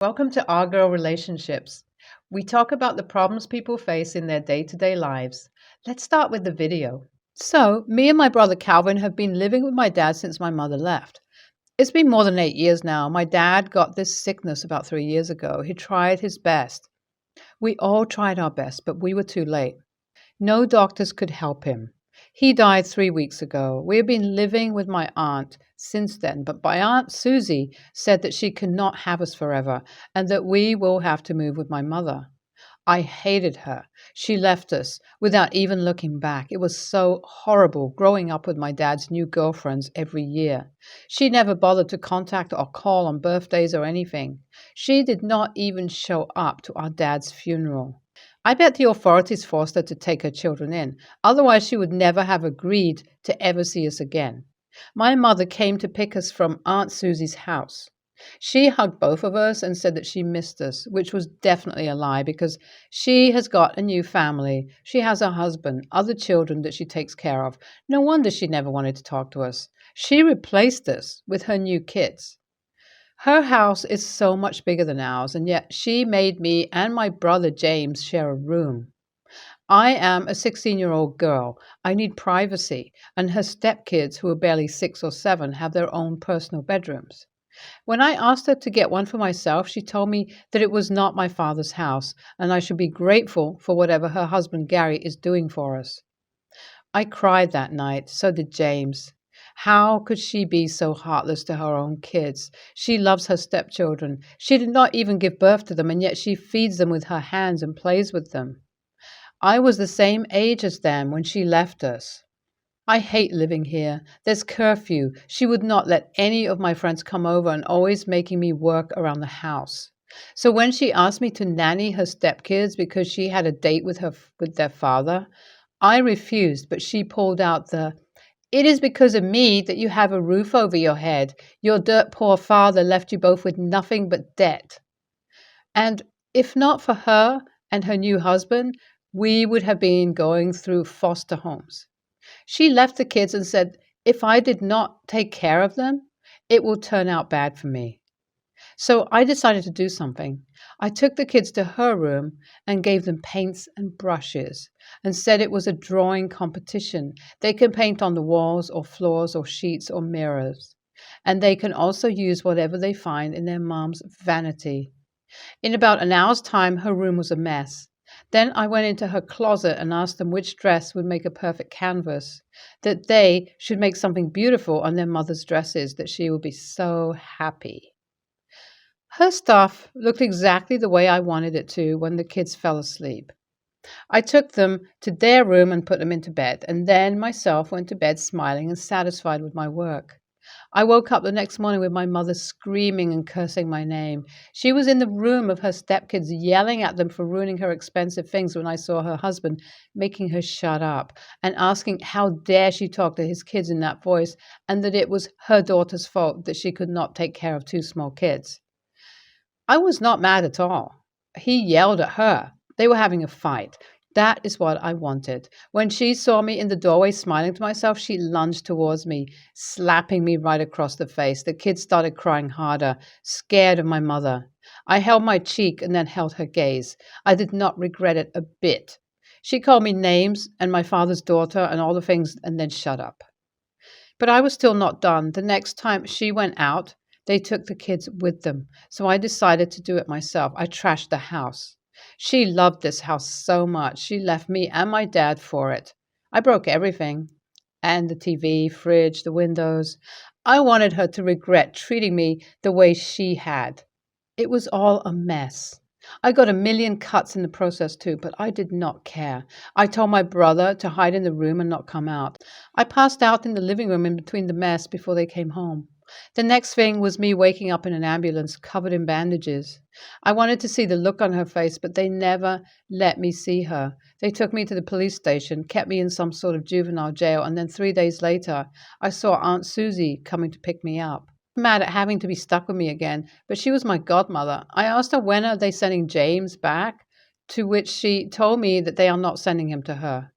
Welcome to Our Girl Relationships. We talk about the problems people face in their day-to-day lives. Let's start with the video. So, me and my brother Calvin have been living with my dad since my mother left. It's been more than 8 years now. My dad got this sickness about 3 years ago. He tried his best. We all tried our best, but we were too late. No doctors could help him. He died 3 weeks ago. We have been living with my aunt since then, but my aunt Susie said that she cannot have us forever and that we will have to move with my mother. I hated her. She left us without even looking back. It was so horrible growing up with my dad's new girlfriends every year. She never bothered to contact or call on birthdays or anything. She did not even show up to our dad's funeral. I bet the authorities forced her to take her children in. Otherwise, she would never have agreed to ever see us again. My mother came to pick us from Aunt Susie's house. She hugged both of us and said that she missed us, which was definitely a lie because she has got a new family. She has a husband, other children that she takes care of. No wonder she never wanted to talk to us. She replaced us with her new kids. Her house is so much bigger than ours, and yet she made me and my brother James share a room. I am a 16-year-old girl. I need privacy, and her stepkids, who are barely 6 or 7, have their own personal bedrooms. When I asked her to get one for myself, she told me that it was not my father's house, and I should be grateful for whatever her husband Gary is doing for us. I cried that night, so did James. How could she be so heartless to her own kids? She loves her stepchildren. She did not even give birth to them, and yet she feeds them with her hands and plays with them. I was the same age as them when she left us. I hate living here. There's curfew. She would not let any of my friends come over and always making me work around the house. So when she asked me to nanny her stepkids because she had a date with their father, I refused, but she pulled out "It is because of me that you have a roof over your head. Your dirt poor father left you both with nothing but debt." And if not for her and her new husband, we would have been going through foster homes. She left the kids and said, if I did not take care of them, it will turn out bad for me. So I decided to do something. I took the kids to her room and gave them paints and brushes and said it was a drawing competition. They can paint on the walls or floors or sheets or mirrors. And they can also use whatever they find in their mom's vanity. In about an hour's time, her room was a mess. Then I went into her closet and asked them which dress would make a perfect canvas, that they should make something beautiful on their mother's dresses, that she would be so happy. Her stuff looked exactly the way I wanted it to when the kids fell asleep. I took them to their room and put them into bed, and then myself went to bed smiling and satisfied with my work. I woke up the next morning with my mother screaming and cursing my name. She was in the room of her stepkids yelling at them for ruining her expensive things when I saw her husband making her shut up and asking how dare she talk to his kids in that voice and that it was her daughter's fault that she could not take care of 2 small kids. I was not mad at all. He yelled at her. They were having a fight. That is what I wanted. When she saw me in the doorway smiling to myself, she lunged towards me, slapping me right across the face. The kids started crying harder, scared of my mother. I held my cheek and then held her gaze. I did not regret it a bit. She called me names and my father's daughter and all the things and then shut up. But I was still not done. The next time she went out, they took the kids with them. So I decided to do it myself. I trashed the house. She loved this house so much. She left me and my dad for it. I broke everything. And the TV, fridge, the windows. I wanted her to regret treating me the way she had. It was all a mess. I got a million cuts in the process too, but I did not care. I told my brother to hide in the room and not come out. I passed out in the living room in between the mess before they came home. The next thing was me waking up in an ambulance covered in bandages. I wanted to see the look on her face, but they never let me see her. They took me to the police station, kept me in some sort of juvenile jail, and then 3 days later, I saw Aunt Susie coming to pick me up. I'm mad at having to be stuck with me again, but she was my godmother. I asked her when are they sending James back, to which she told me that they are not sending him to her.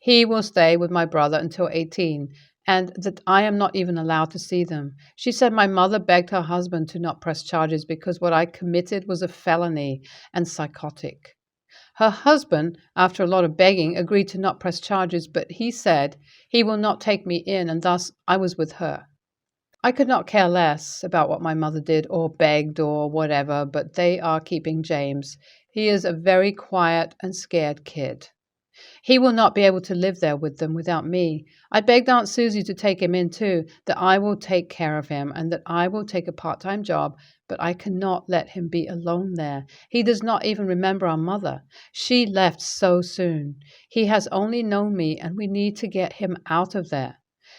He will stay with my brother until 18, and that I am not even allowed to see them. She said my mother begged her husband to not press charges because what I committed was a felony and psychotic. Her husband, after a lot of begging, agreed to not press charges, but he said he will not take me in, and thus I was with her. I could not care less about what my mother did or begged or whatever, but they are keeping James. He is a very quiet and scared kid. He will not be able to live there with them without me. I begged Aunt Susie to take him in too, that I will take care of him and that I will take a part-time job, but I cannot let him be alone there. He does not even remember our mother. She left so soon. He has only known me, and we need to get him out of there.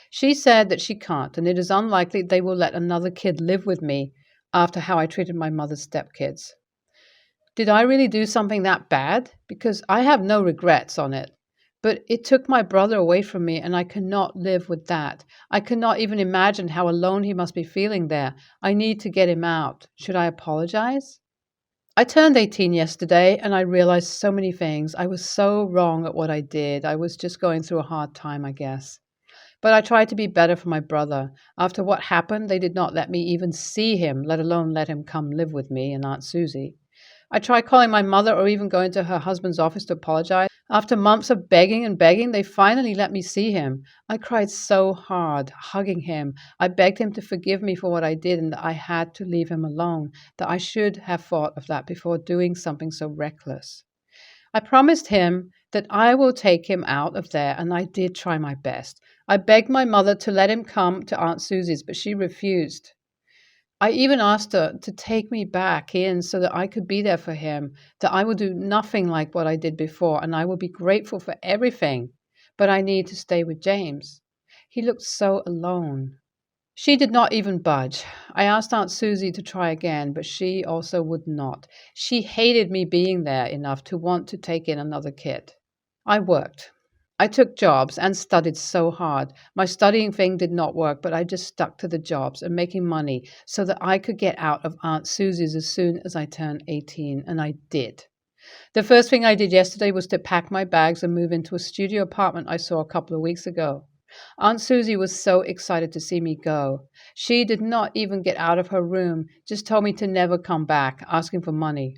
She said that she can't, and it is unlikely they will let another kid live with me after how I treated my mother's stepkids. Did I really do something that bad? Because I have no regrets on it. But it took my brother away from me, and I cannot live with that. I cannot even imagine how alone he must be feeling there. I need to get him out. Should I apologize? I turned 18 yesterday, and I realized so many things. I was so wrong at what I did. I was just going through a hard time, I guess. But I tried to be better for my brother. After what happened, they did not let me even see him, let alone let him come live with me and Aunt Susie. I tried calling my mother or even going to her husband's office to apologize. After months of begging and begging, they finally let me see him. I cried so hard, hugging him. I begged him to forgive me for what I did and that I had to leave him alone, that I should have thought of that before doing something so reckless. I promised him that I will take him out of there, and I did try my best. I begged my mother to let him come to Aunt Susie's, but she refused. I even asked her to take me back in so that I could be there for him, that I will do nothing like what I did before, and I will be grateful for everything. But I need to stay with James. He looked so alone. She did not even budge. I asked Aunt Susie to try again, but she also would not. She hated me being there enough to want to take in another kid. I worked. I took jobs and studied so hard. My studying thing did not work, but I just stuck to the jobs and making money so that I could get out of Aunt Susie's as soon as I turned 18, and I did. The first thing I did yesterday was to pack my bags and move into a studio apartment I saw a couple of weeks ago. Aunt Susie was so excited to see me go. She did not even get out of her room, just told me to never come back, asking for money.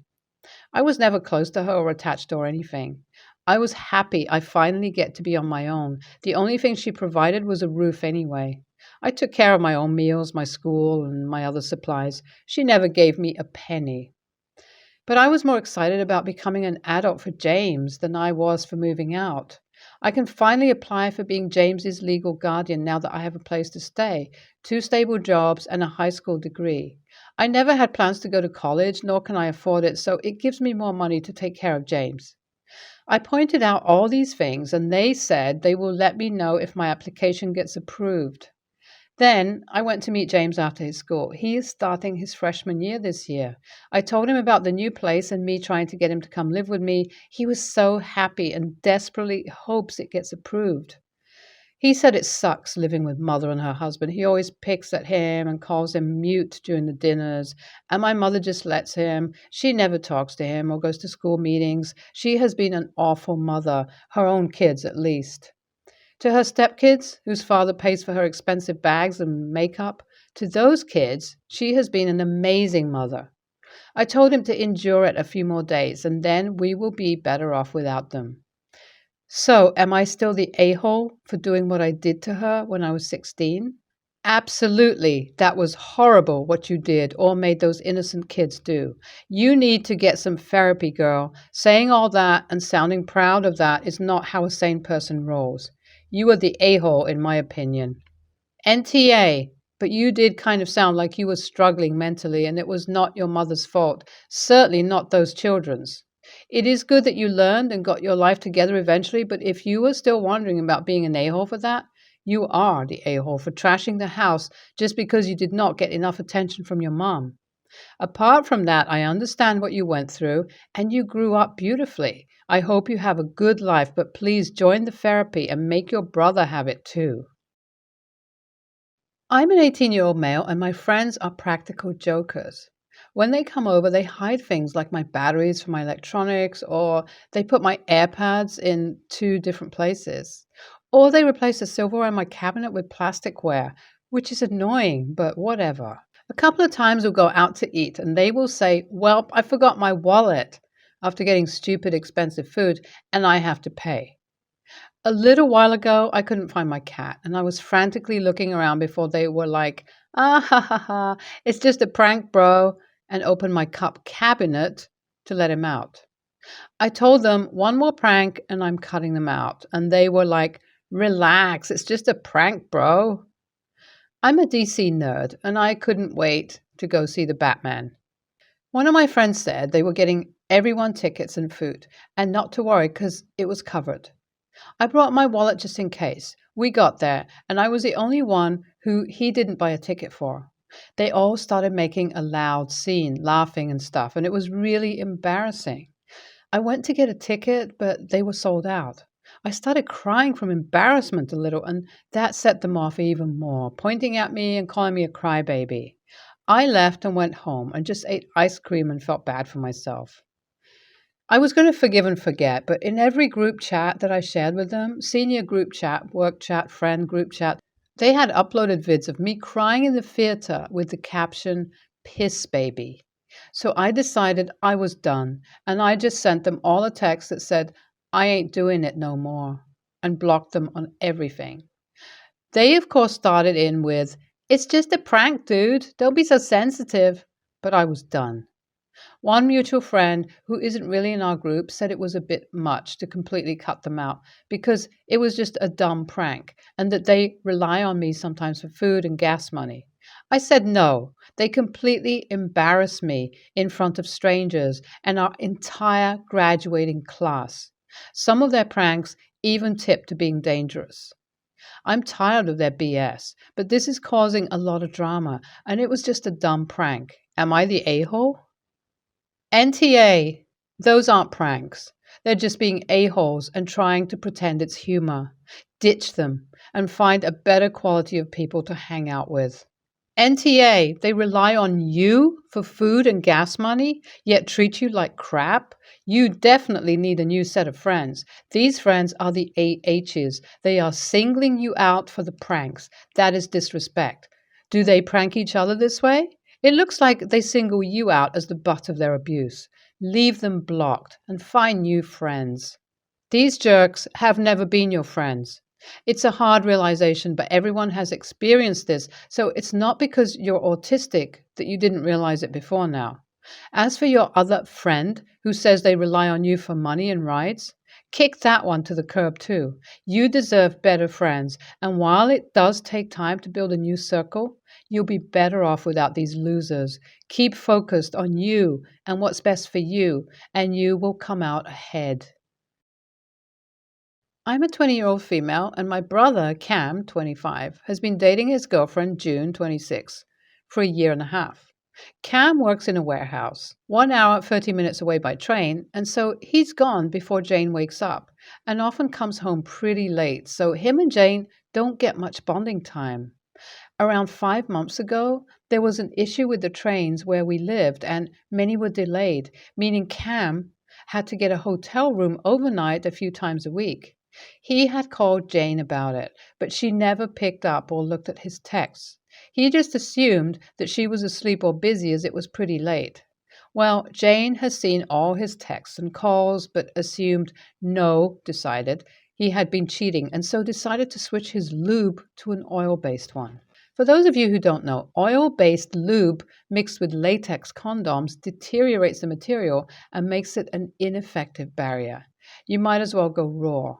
I was never close to her or attached or anything. I was happy I finally get to be on my own. The only thing she provided was a roof anyway. I took care of my own meals, my school, and my other supplies. She never gave me a penny. But I was more excited about becoming an adult for James than I was for moving out. I can finally apply for being James's legal guardian now that I have a place to stay, 2 stable jobs, and a high school degree. I never had plans to go to college, nor can I afford it, so it gives me more money to take care of James. I pointed out all these things, and they said they will let me know if my application gets approved. Then I went to meet James after his school. He is starting his freshman year this year. I told him about the new place and me trying to get him to come live with me. He was so happy and desperately hopes it gets approved. He said it sucks living with mother and her husband. He always picks at him and calls him mute during the dinners, and my mother just lets him. She never talks to him or goes to school meetings. She has been an awful mother, her own kids at least. To her stepkids, whose father pays for her expensive bags and makeup, to those kids, she has been an amazing mother. I told him to endure it a few more days, and then we will be better off without them. So, am I still the a-hole for doing what I did to her when I was 16? Absolutely. That was horrible what you did or made those innocent kids do. You need to get some therapy, girl. Saying all that and sounding proud of that is not how a sane person rolls. You are the a-hole, in my opinion. NTA, but you did kind of sound like you were struggling mentally, and it was not your mother's fault. Certainly not those children's. It is good that you learned and got your life together eventually, but if you were still wondering about being an a-hole for that, you are the a-hole for trashing the house just because you did not get enough attention from your mom. Apart from that, I understand what you went through, and you grew up beautifully. I hope you have a good life, but please join the therapy and make your brother have it too. I'm an 18-year-old male, and my friends are practical jokers. When they come over, they hide things like my batteries for my electronics, or they put my AirPods in 2 different places. Or they replace the silverware in my cabinet with plasticware, which is annoying, but whatever. A couple of times we'll go out to eat and they will say, "Well, I forgot my wallet," after getting stupid expensive food, and I have to pay. A little while ago, I couldn't find my cat, and I was frantically looking around before they were like, "Ah ha ha ha, it's just a prank, bro," and opened my cup cabinet to let him out. I told them one more prank and I'm cutting them out, and they were like, "Relax, it's just a prank, bro." I'm a DC nerd, and I couldn't wait to go see the Batman. One of my friends said they were getting everyone tickets and food, and not to worry because it was covered. I brought my wallet just in case. We got there, and I was the only one who he didn't buy a ticket for. They all started making a loud scene, laughing and stuff, and it was really embarrassing. I went to get a ticket, but they were sold out. I started crying from embarrassment a little, and that set them off even more, pointing at me and calling me a crybaby. I left and went home and just ate ice cream and felt bad for myself. I was going to forgive and forget, but in every group chat that I shared with them, senior group chat, work chat, friend group chat, they had uploaded vids of me crying in the theater with the caption, "Piss baby." So I decided I was done, and I just sent them all a text that said, "I ain't doing it no more," and blocked them on everything. They, of course, started in with, "It's just a prank, dude. Don't be so sensitive." But I was done. One mutual friend who isn't really in our group said it was a bit much to completely cut them out because it was just a dumb prank and that they rely on me sometimes for food and gas money. I said no, they completely embarrass me in front of strangers and our entire graduating class. Some of their pranks even tip to being dangerous. I'm tired of their BS, but this is causing a lot of drama and it was just a dumb prank. Am I the a-hole? NTA, those aren't pranks. They're just being a-holes and trying to pretend it's humor. Ditch them and find a better quality of people to hang out with. NTA, they rely on you for food and gas money, yet treat you like crap. You definitely need a new set of friends. These friends are the AHs. They are singling you out for the pranks. That is disrespect. Do they prank each other this way? It looks like they single you out as the butt of their abuse. Leave them blocked and find new friends. These jerks have never been your friends. It's a hard realization, but everyone has experienced this, so it's not because you're autistic that you didn't realize it before now. As for your other friend who says they rely on you for money and rides, kick that one to the curb too. You deserve better friends, and while it does take time to build a new circle, you'll be better off without these losers. Keep focused on you and what's best for you, and you will come out ahead. I'm a 20-year-old female, and my brother, Cam, 25, has been dating his girlfriend, June, 26, for a year and a half. Cam works in a warehouse, 1 hour, 30 minutes away by train, and so he's gone before Jane wakes up and often comes home pretty late, so him and Jane don't get much bonding time. Around 5 months ago, there was an issue with the trains where we lived, and many were delayed, meaning Cam had to get a hotel room overnight a few times a week. He had called Jane about it, but she never picked up or looked at his texts. He just assumed that she was asleep or busy as it was pretty late. Well, Jane has seen all his texts and calls, but assumed no, decided he had been cheating, and so decided to switch his lube to an oil-based one. For those of you who don't know, oil-based lube mixed with latex condoms deteriorates the material and makes it an ineffective barrier. You might as well go raw.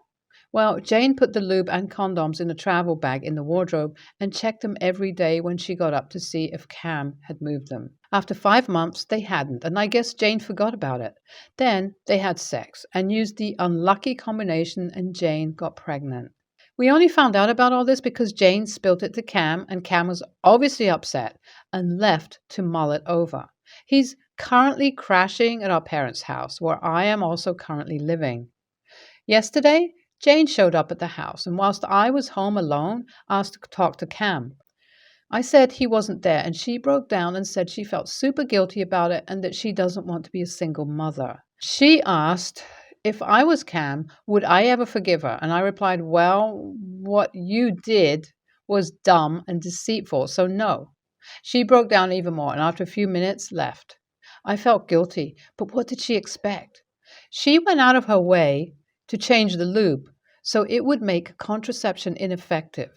Well, Jane put the lube and condoms in a travel bag in the wardrobe and checked them every day when she got up to see if Cam had moved them. After 5 months, they hadn't, and I guess Jane forgot about it. Then they had sex and used the unlucky combination, and Jane got pregnant. We only found out about all this because Jane spilt it to Cam, and Cam was obviously upset and left to mull it over. He's currently crashing at our parents' house, where I am also currently living. Yesterday, Jane showed up at the house, and whilst I was home alone, asked to talk to Cam. I said he wasn't there, and she broke down and said she felt super guilty about it and that she doesn't want to be a single mother. She asked If I was Cam, would I ever forgive her? And I replied, well, what you did was dumb and deceitful, so no. She broke down even more and after a few minutes left. I felt guilty, but what did she expect? She went out of her way to change the lube so it would make contraception ineffective.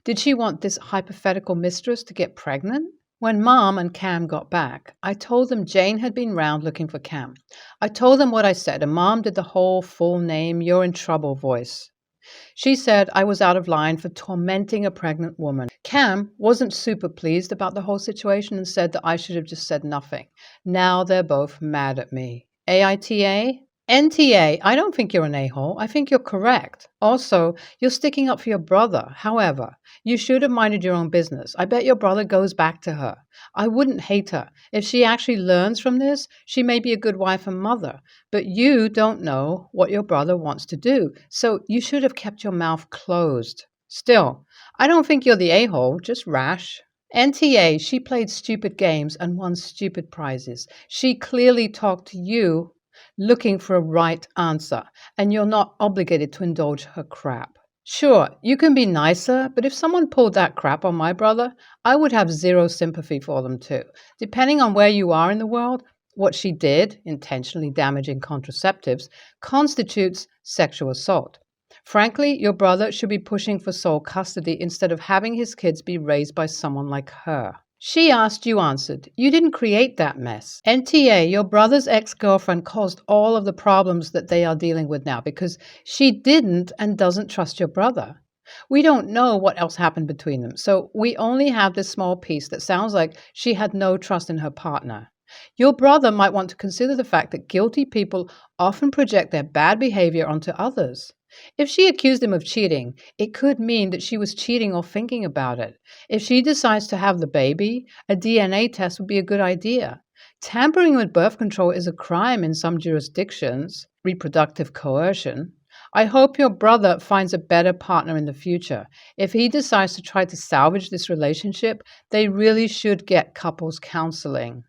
Did she want this hypothetical mistress to get pregnant? When Mom and Cam got back, I told them Jane had been round looking for Cam. I told them what I said, and Mom did the whole full name, you're in trouble voice. She said I was out of line for tormenting a pregnant woman. Cam wasn't super pleased about the whole situation and said that I should have just said nothing. Now they're both mad at me. AITA? NTA, I don't think you're an a-hole. I think you're correct. Also, you're sticking up for your brother. However, you should have minded your own business. I bet your brother goes back to her. I wouldn't hate her. If she actually learns from this, she may be a good wife and mother. But you don't know what your brother wants to do, so you should have kept your mouth closed. Still, I don't think you're the a-hole, just rash. NTA, she played stupid games and won stupid prizes. She clearly talked to you looking for a right answer, and you're not obligated to indulge her crap. Sure, you can be nicer, but if someone pulled that crap on my brother, I would have zero sympathy for them too. Depending on where you are in the world, what she did, intentionally damaging contraceptives, constitutes sexual assault. Frankly, your brother should be pushing for sole custody instead of having his kids be raised by someone like her. She asked, you answered. You didn't create that mess. NTA, your brother's ex-girlfriend caused all of the problems that they are dealing with now because she didn't and doesn't trust your brother. We don't know what else happened between them, so we only have this small piece that sounds like she had no trust in her partner. Your brother might want to consider the fact that guilty people often project their bad behavior onto others. If she accused him of cheating, it could mean that she was cheating or thinking about it. If she decides to have the baby, a DNA test would be a good idea. Tampering with birth control is a crime in some jurisdictions, reproductive coercion. I hope your brother finds a better partner in the future. If he decides to try to salvage this relationship, they really should get couples counseling.